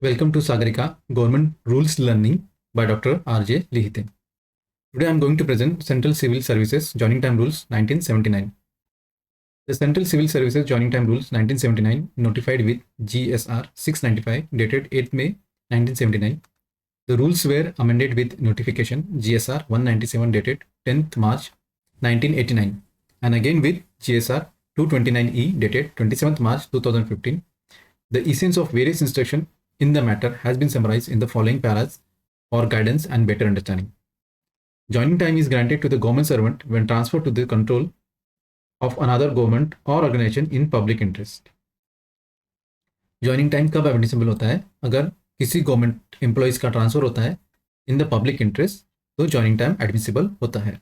Welcome to Sagarika Government Rules Learning by Dr. R.J. Lihite. Today I am going to present Central Civil Services Joining Time Rules 1979. The Central Civil Services Joining Time Rules 1979 notified with GSR 695 dated 8th May 1979. The rules were amended with notification GSR 197 dated 10th March 1989 and again with GSR 229E dated 27th March 2015. The essence of various instructions in the matter has been summarized in the following paras for guidance and better understanding. Joining time is granted to the government servant when transferred to the control of another government or organization in public interest. Joining time कब admissible होता है? अगर किसी government employees का transfer होता है in the public interest तो joining time admissible होता है.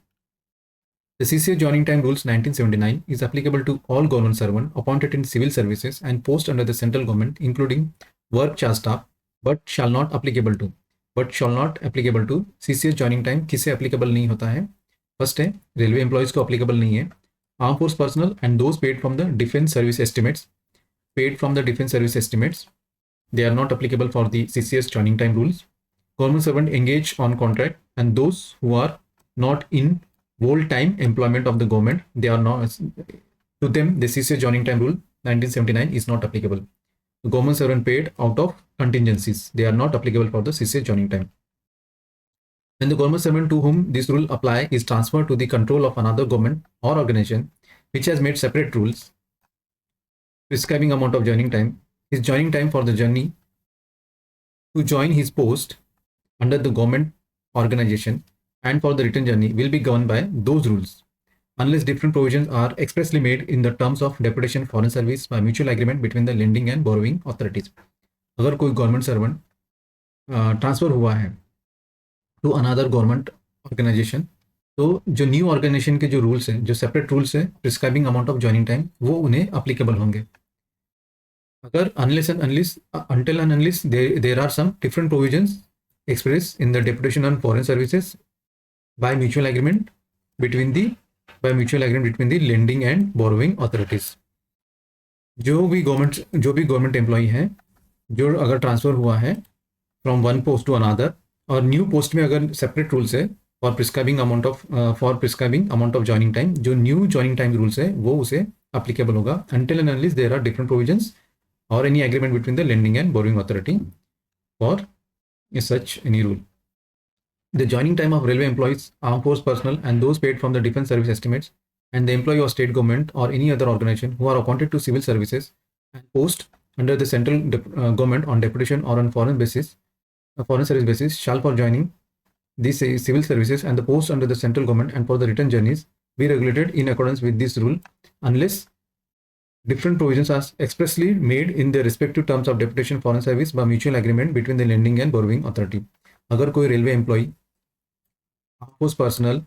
The CCS Joining Time Rules 1979 is applicable to all government servants appointed in civil services and posts under the central government, including work charge staff, but shall not applicable to CCS Joining Time किसे applicable नहीं होता है? First है railway employees को applicable नहीं है. Arm force personal and those paid from the defence service estimates they are not applicable for the CCS Joining Time Rules. Government servant engaged on contract and those who are not in full-time employment of the government, they are not, to them the CCS Joining Time Rule 1979 is not applicable. The government servant paid out of contingencies, they are not applicable for the CCS Joining Time. When the government servant to whom this rule apply is transferred to the control of another government or organization which has made separate rules prescribing amount of joining time, his joining time for the journey to join his post under the government organization and for the return journey will be governed by those rules unless different provisions are expressly made in the terms of deputation foreign service by mutual agreement between the lending and borrowing authorities. अगर कोई government servant transfer हुआ है to another government organisation तो जो new organisation के जो rules हैं, जो सेपरेट रूल्स हैं prescribing amount of joining time, वो उन्हें अप्लीकेबल होंगे. अगर until and unless there are some different provisions expressed in the deputation on foreign services by mutual agreement between the lending and borrowing authorities. जो भी government employee हैं जो अगर transfer हुआ है from one post to another और new post में अगर सेपरेट रूल्स है for prescribing amount of joining time, जो न्यू जॉइनिंग टाइम रूल्स है वो उसे अप्लीकेबल होगा until and unless there are different provisions or any agreement between the lending and borrowing authority for such any rule. The joining time of railway employees, armed force personnel and those paid from the defense service estimates and the employee of state government or any other organization who are appointed to civil services and post under the central government on deputation or on foreign service basis shall for joining these civil services and the post under the central government and for the return journeys be regulated in accordance with this rule unless different provisions are expressly made in the respective terms of deputation foreign service by mutual agreement between the lending and borrowing authority. अगर कोई railway employee, post personnel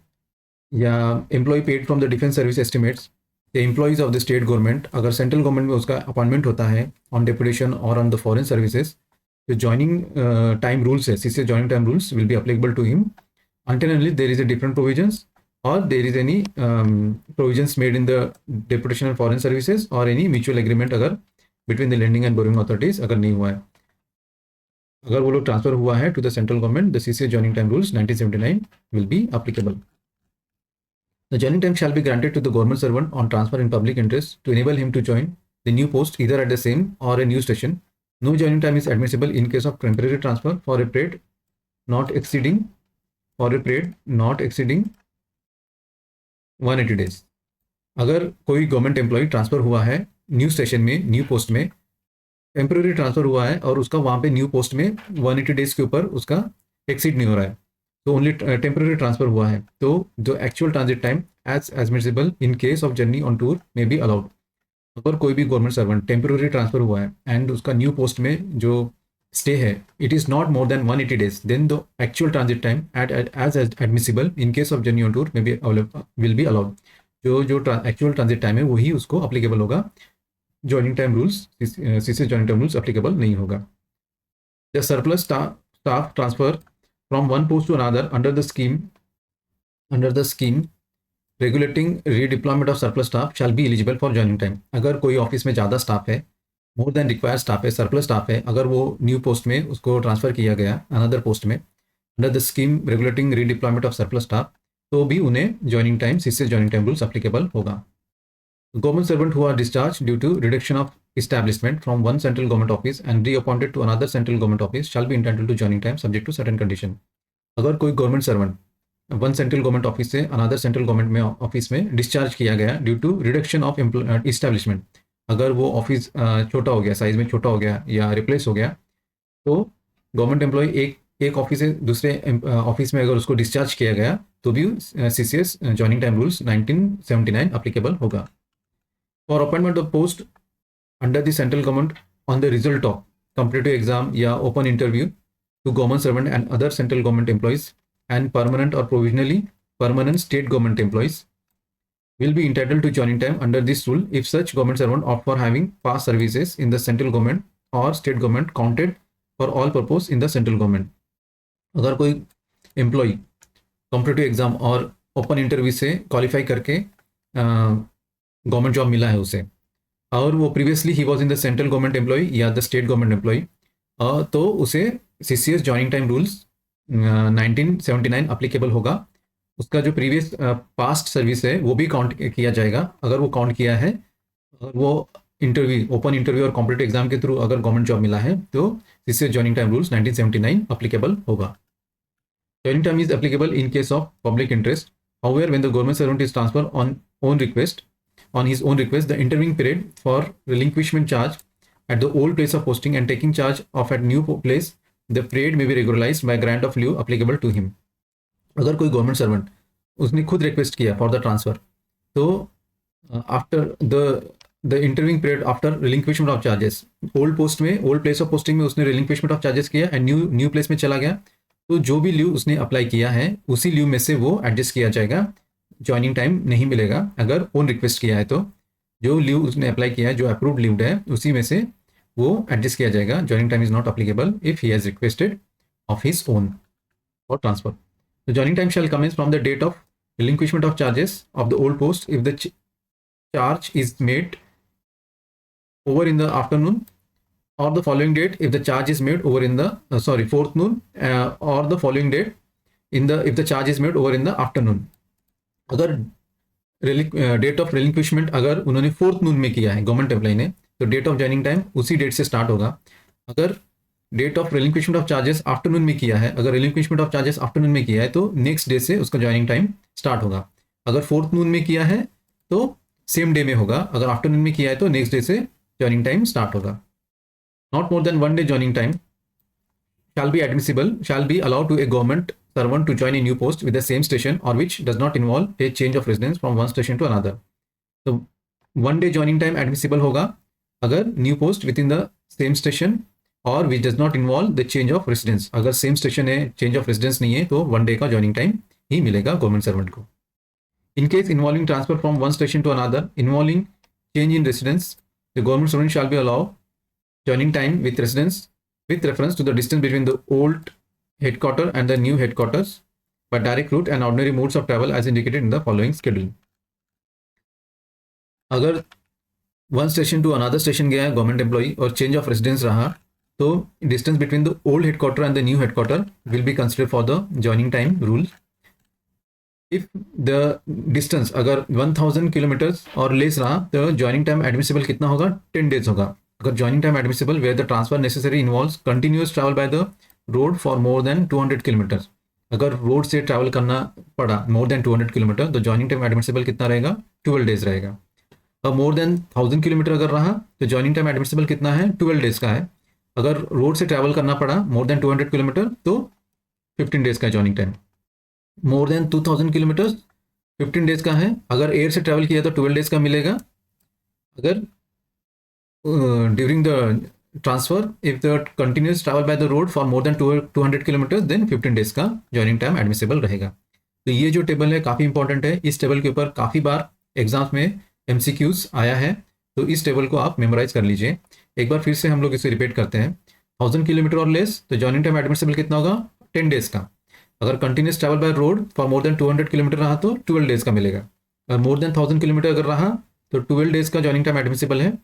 या employee paid from the defence service estimates, the employees of the state government, अगर central government में उसका appointment होता है on deputation और on the foreign services, जो जॉइनिंग टाइम रूल्स है CCS joining time rules will be applicable to him until and unless there is a different provisions or there is any provisions made in the deputation and foreign services or any mutual agreement अगर between the lending and borrowing authorities अगर नहीं हुआ है. अगर वो लोग transfer हुआ है to the central government, the CCS joining time rules 1979 will be applicable. The joining time shall be granted to the government servant on transfer in public interest to enable him to join the new post either at the same or a new station. No joining time is admissible in case of temporary transfer for a period not exceeding 180 days. अगर कोई government employ transfer हुआ है new station में, new post में, temporary transfer हुआ है और उसका वहाँ पे न्यू पोस्ट में 180 डेज के ऊपर उसका एक्सीड नहीं हो रहा है, तो ओनली टेम्पररी ट्रांसफर हुआ है, तो जो actual transit time as admissible in case of journey on tour में बी अलाउड. अगर कोई भी गवर्नमेंट सर्वेंट टेम्पररी ट्रांसफर हुआ है एंड उसका न्यू पोस्ट में जो stay है it is not more than 180 days, then the actual transit time as admissible in case of journey on tour may be will be allowed. जो actual transit time है वही उसको applicable होगा. joining time rules CCS joining time rules applicable नहीं होगा. The surplus staff transfer from one post to another under the scheme regulating redeployment of surplus staff shall be eligible for joining time. अगर कोई office में ज़्यादा staff है more than required staff है, surplus staff है, अगर वो new post में उसको ट्रांसफर किया गया अनदर पोस्ट में under the scheme regulating redeployment of surplus staff, तो भी उन्हें joining time CCS joining time rules applicable होगा. Government servant who are discharged due to reduction of establishment from one central government office and reappointed to another central government office shall be entitled to joining time subject to certain condition. अगर कोई government servant one central government office से another central government में office में discharge किया गया due to reduction of establishment, अगर वो office छोटा हो गया, साइज में छोटा हो गया या रिप्लेस हो गया, तो गवर्नमेंट एम्प्लॉय एक ऑफिस से दूसरे ऑफिस में अगर उसको डिस्चार्ज किया गया तो भी CCS joining time rules 1979 applicable होगा. For appointment of post under the central government on the result of competitive exam या open interview to government servant and other central government employees and permanent or provisionally permanent state government employees will be entitled to joining time under this rule if such government servant opt for having past services in the central government or state government counted for all purpose in the central government. अगर कोई employee competitive exam और open interview से qualify करके government job मिला है उसे, और वो प्रीवियसली ही was in the central government employee या द स्टेट गवर्नमेंट एम्प्लॉय, तो उसे CCS joining time rules 1979 applicable होगा. उसका जो प्रीवियस पास्ट सर्विस है वो भी काउंट किया जाएगा. अगर वो काउंट किया है, अगर वो इंटरव्यू ओपन इंटरव्यू और कॉम्पिटिटिव एग्जाम के थ्रू अगर गवर्नमेंट जॉब मिला है तो CCS joining time rules 1979 applicable होगा. Joining time is applicable in case of public interest. However, when the government servant is transferred on his own request, the intervening period for relinquishment charge at the old place of posting and taking charge of at new place, the period may be regularized by grant of leave applicable to him. अगर कोई government servant उसने खुद request किया for the transfer, तो after the intervening period after relinquishment of charges, old post में old place of posting में उसने रिलिंक्विशमेंट ऑफ चार्जेस किया एंड न्यू प्लेस में चला गया, तो जो भी लीव उसने अप्लाई किया है उसी लीव में से वो एडजस्ट किया जाएगा. ज्वाइनिंग टाइम नहीं मिलेगा अगर ओन रिक्वेस्ट किया है, तो जो लीव उसने अप्लाई किया है जो अप्रूव्ड लीव्ड है उसी में से वो एडजस्ट किया जाएगा. Joining time is not applicable if he has requested of his own for transfer. The joining time shall commence from the date of relinquishment of charges of the old post if the charge is made over in the afternoon or the following date if the charge is made over in the fourth noon or the following date if the charge is made over in the afternoon. अगर date of रिलिंक्विशमेंट अगर उन्होंने fourth नून में किया है government employee ने, तो date of joining time उसी date से स्टार्ट होगा. अगर date of relinquishment of charges afternoon में किया है, अगर रिलिंक्विशमेंट ऑफ चार्जेस आफ्टरनून में किया है तो नेक्स्ट डे से उसका ज्वाइनिंग टाइम स्टार्ट होगा. अगर फोर्थ नून में किया है तो सेम डे में होगा, अगर आफ्टरनून में किया है तो नेक्स्ट डे से ज्वाइनिंग टाइम स्टार्ट होगा. Not more than 1 day joining time shall be allowed to a government servant to join a new post with the same station or which does not involve a change of residence from one station to another. So 1 day joining time admissible होगा अगर new post within the same station or which does not involve the change of residence. अगर same station है, change of residence नहीं है, तो 1 day का joining time ही मिलेगा government servant को. In case involving transfer from one station to another involving change in residence, the government servant shall be allowed joining time with reference to the distance between the old headquarters and the new headquarters by direct route and ordinary modes of travel as indicated in the following schedule. अगर one station to another station गया government employee और change of residence रहा, तो distance between the old headquarter and the new headquarter will be considered for the joining time rule. If the distance अगर 1000 kilometres और less रहा तो joining time admissible कितना होगा, 10 days होगा. अगर joining time admissible where the transfer necessary involves continuous travel by the road for more than 200 kilometres, अगर road से ट्रैवल करना पड़ा मोर देन 200 किलोमीटर तो ज्वाइनिंग टाइम एडमिसिबल कितना रहेगा, 12 days रहेगा. अब मोर देन 1000 किलोमीटर अगर रहा तो ज्वाइनिंग टाइम एडमिसिबल कितना है, 12 days का है. अगर रोड से ट्रैवल करना पड़ा मोर देन 200 किलोमीटर तो 15 days का joining time. More than 2000 kilometre 15 days का है. अगर एयर से ट्रैवल किया तो 12 days का मिलेगा. अगर during the transfer if the continuous travel by the road for more than 200 kilometers then 15 days का joining time admissible रहेगा. तो ये जो टेबल है काफ़ी इंपॉर्टेंट है. इस टेबल के ऊपर काफ़ी बार एग्जाम्स में MCQs आया है, तो इस टेबल को आप मेमोराइज कर लीजिए. एक बार फिर से हम लोग इसे रिपीट करते हैं. 1000 किलोमीटर और लेस तो ज्वाइनिंग टाइम एडमिसिबल कितना होगा, 10 days का. अगर continuous travel by road for more than 200 kilometre रहा तो 12 days का मिलेगा. अगर मोर देन 1000 किलोमीटर अगर रहा तो 12 days का ज्वाइनिंग टाइम एडमिसिबल है.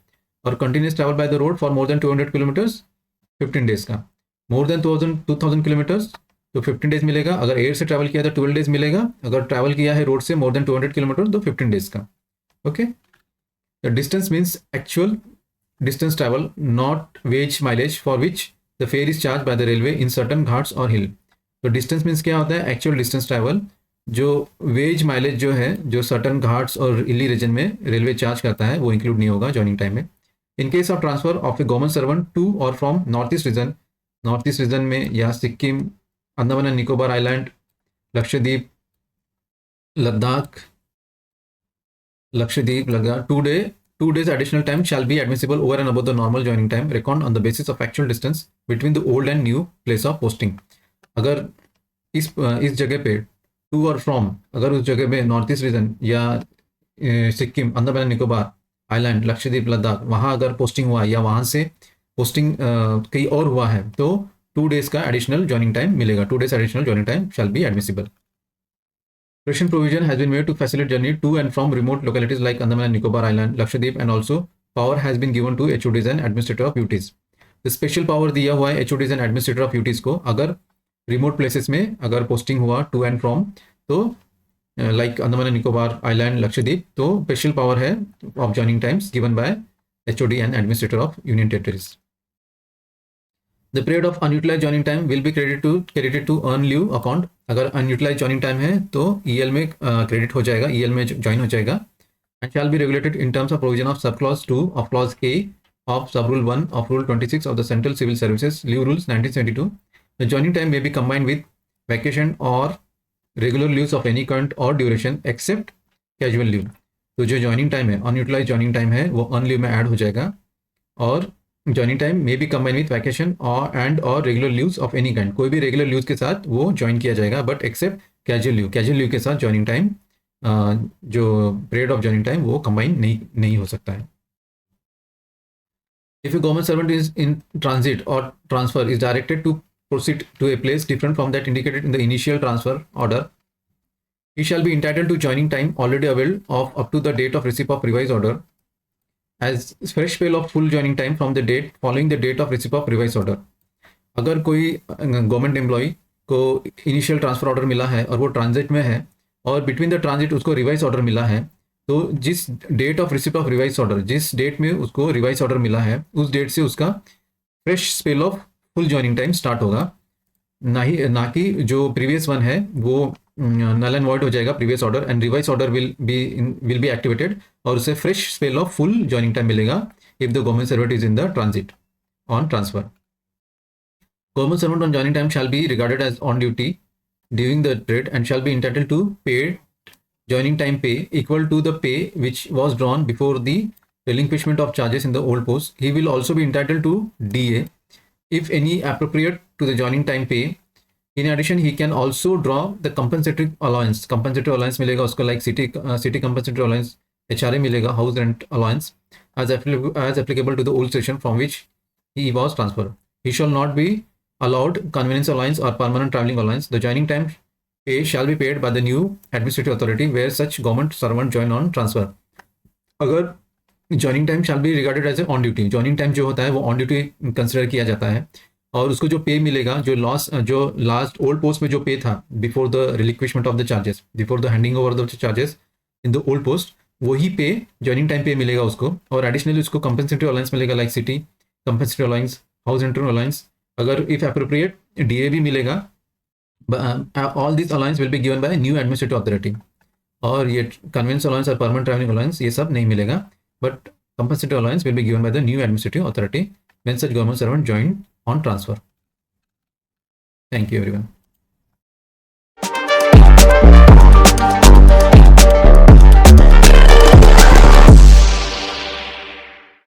और continuous travel by the road for more than 200 kilometres 15 days का, मोर देन 2000 किलोमीटर्स तो 15 डेज मिलेगा, अगर एयर से ट्रैवल किया तो 12 डेज मिलेगा, अगर ट्रैवल किया है रोड से मोर देन 200 किलोमीटर तो 15 डेज का। Okay, the distance means actual distance travel, not wage mileage for which the fare is charged by the railway in certain ghats or hill। तो distance means क्या होता है, actual distance travel, जो veg mileage जो है, जो certain Ghats और hilly region में रेलवे चार्ज करता है, वो इंक्लूड नहीं होगा ज्वाइनिंग टाइम में। In case of transfer of a government servant to और फ्रॉम नॉर्थ ईस्ट रीजन में या Sikkim, Andaman and Nicobar island, Lakshadweep, Ladakh, two days additional time shall be admissible over and above the normal joining time reckoned on the basis of actual distance between the old and new place of posting। अगर इस जगह पे to और from, अगर उस जगह पे north East reason या सिक्किम, अंडमान एंड निकोबार आइलैंड, लक्षद्वीप, लद्दाख, वहाँ अगर पोस्टिंग हुआ है या वहाँ से पोस्टिंग कहीं और हुआ है तो 2 days का एडिशनल ज्वाइनिंग टाइम मिलेगा। 2 days additional joining time shall be admissible. Special provision has been made to facilitate journey to and from remote localities like Andaman and Nicobar Island, Lakshadweep, and also power has been given to HODs and administrator of UTs। The special power दिया हुआ है HODs and administrator of UTs को, अगर remote places में अगर posting हुआ to and from तो like Andaman and Nicobar Island, Lakshadweep, तो special power है of joining times given by HOD and administrator of Union Territories। The period of unutilized joining time will be credited to earn leave account। अगर unutilized joining time है तो EL में credit हो जाएगा, EL में join हो जाएगा। And shall be regulated in terms of provision of subclause 2 of clause A of subrule 1 of rule 26 of the Central Civil Services Leave Rules 1972। The joining time may be combined with vacation or regular leaves of any kind or duration except casual leave। तो जो joining time है, unutilized joining time है, वो earn leave में add हो जाएगा, और joining time में भी कंबाइन विथ वैकेशन और regular leaves of any kind, कोई भी रेगुलर लीव्स के साथ वो ज्वाइन किया जाएगा, बट एक्सेप्ट कैजुअल लीव के साथ ज्वाइनिंग टाइम, जो पीरियड ऑफ ज्वाइनिंग टाइम वो कंबाइन नहीं हो सकता है। If a government servant is in transit और transfer is directed to proceed to a place different from that indicated in the initial transfer order, he shall be entitled to joining time already availed of up to the date of receipt of revised order as fresh spell of full joining time from the date following the date of receipt of revised order। अगर कोई government employee को initial transfer order मिला है और वो transit में है और बिटवीन द ट्रांजिट उसको रिवाइज ऑर्डर मिला है, तो जिस date of receipt of revise order, जिस डेट में उसको रिवाइज ऑर्डर मिला है, उस डेट से उसका fresh spell of full joining time start होगा, ना कि जो प्रीवियस वन है वो नल एंड वॉइड हो जाएगा previous order, and revised order will be activated और उसे fresh spell of full joining time मिलेगा if the government servant is in the transit on transfer. Government servant on joining time shall be regarded as on duty during the trade and shall be entitled to paid joining time pay equal to the pay which was drawn before the relinquishment of charges in the old post। He will also be entitled to DA if any appropriate to the joining time pay। In addition, he can also draw the compensatory allowance। compensatory allowance मिलेगा उसको, like city compensatory allowance, HRA मिलेगा, house rent allowance as applicable to the old station from which he was transferred। He shall not be allowed convenience allowance or permanent traveling allowance। The joining time pay shall be paid by the new administrative authority where such government servant join on transfer। अगर joining time shall be regarded as a on duty, joining time जो होता है वो on duty consider किया जाता है, और उसको जो पे मिलेगा, जो लास्ट ओल्ड पोस्ट में जो पे था before the relinquishment of the charges, before the handing over the charges in the old post, वही पे ज्वाइनिंग टाइम पे मिलेगा उसको, और एडिशनली उसको कंपनसेटरी अलाउंस मिलेगा, like city compensatory allowance, house rent allowance, अगर इफ एप्रोप्रिएट डीए भी मिलेगा। All this allowance will be given by new administrative authority, और ये कन्वेंस अलाउंस और परमानेंट ट्रैवलिंग अलाउंस ये सब नहीं मिलेगा, but compensatory allowance will be given by the new administrative authority when such government servant join on transfer। Thank you everyone।